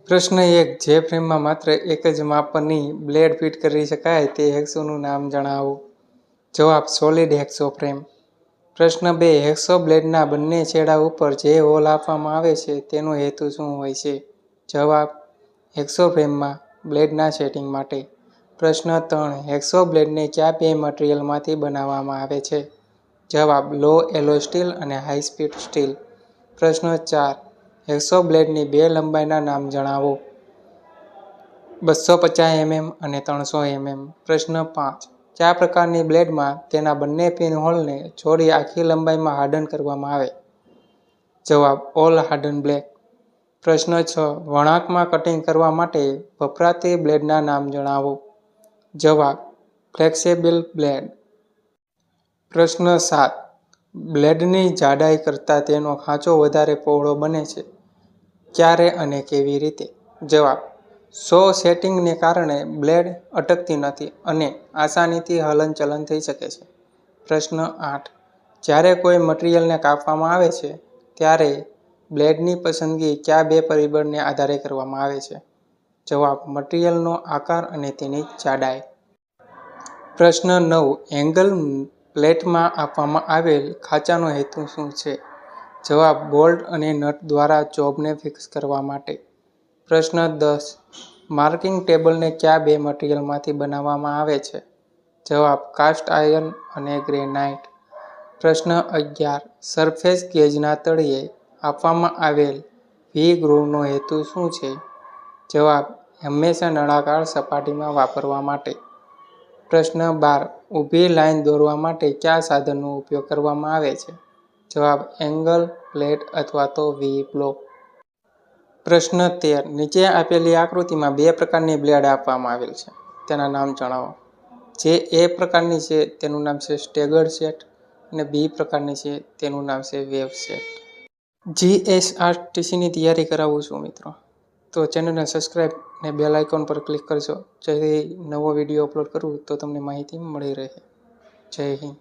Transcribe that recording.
પ્રશ્ન 1. જે ફ્રેમમાં માત્ર એક જ માપની બ્લેડ ફિટ કરી શકાય તે હેક્સોનું નામ જણાવો. જવાબ: સોલિડ હેક્સો ફ્રેમ. પ્રશ્ન 2. હેક્સો બ્લેડના બંને છેડા ઉપર જે હોલ આપવામાં આવે છે તેનો હેતુ શું હોય છે? જવાબ: હેક્સો ફ્રેમમાં બ્લેડના સેટિંગ માટે. પ્રશ્ન 3. હેક્સો બ્લેડને કયા બે મટીરીયલમાંથી બનાવવામાં આવે છે? જવાબ: લો એલોય સ્ટીલ અને હાઈ સ્પીડ સ્ટીલ. પ્રશ્ન 4. હેક્સો બ્લેડની બે લંબાઈના નામ જણાવો. 250 mm અને 300 mm. પ્રશ્ન 5. કયા પ્રકારની બ્લેડમાં તેના બંને પિન હોલને જોડી આખી લંબાઈમાં હાર્ડન કરવામાં આવે? જવાબ: ઓલ હાર્ડન બ્લેડ. પ્રશ્ન 6. વળાંકમાં કટિંગ કરવા માટે વપરાતી બ્લેડના નામ જણાવો. જવાબ: ફ્લેક્સિબલ બ્લેડ. પ્રશ્ન 7. બ્લેડની જાડાઈ કરતાં તેનો ખાંચો વધારે પહોળો બને છે. ક્યારે અને કેવી રીતે? જવાબ: સો સેટિંગને કારણે બ્લેડ અટકતી નથી અને આસાનીથી હલનચલન થઈ શકે છે. પ્રશ્ન 8. જ્યારે કોઈ મટીરીયલને કાપવામાં આવે છે ત્યારે બ્લેડની પસંદગી કયા બે પરિબળને આધારે કરવામાં આવે છે? જવાબ: મટીરીયલનો આકાર અને તેની જાડાઈ. પ્રશ્ન 9. એંગલ પ્લેટમાં આપવામાં આવેલ ખાંચાનો હેતુ શું છે? જવાબ: બોલ્ટ અને નટ દ્વારા જોબને ફિક્સ કરવા માટે. પ્રશ્ન 10. માર્કિંગ ટેબલને કયા બે મટીરીયલમાંથી બનાવવામાં આવે છે? જવાબ: કાસ્ટ આયર્ન અને ગ્રેનાઇટ. પ્રશ્ન 11. સરફેસ ગેજના તળિયે આપવામાં આવેલ વી ગ્રુવનો હેતુ શું છે? જવાબ: હંમેશા નળાકાર સપાટીમાં વાપરવા માટે. પ્રશ્ન 12. ઊભી લાઇન દોરવા માટે કયા સાધનનો ઉપયોગ કરવામાં આવે છે? જવાબ: એંગલ પ્લેટ અથવા તો વી બ્લોક. પ્રશ્ન 13. નીચે આપેલી આકૃતિમાં બે પ્રકારની બ્લેડ આપવામાં આવેલ છે. તેના નામ જણાવો. જે એ પ્રકારની છે તેનું નામ છે સ્ટેગર્ડ સેટ અને બી પ્રકારની છે તેનું નામ છે વેવ સેટ. જીએસઆરટીસીની તૈયારી કરાવું છું મિત્રો, તો ચેનલને સબસ્ક્રાઈબ અને બેલ આઇકોન પર ક્લિક કરજો જેથી નવો વિડીયો અપલોડ કરું તો તમને માહિતી મળી રહે. જય હિન્દ.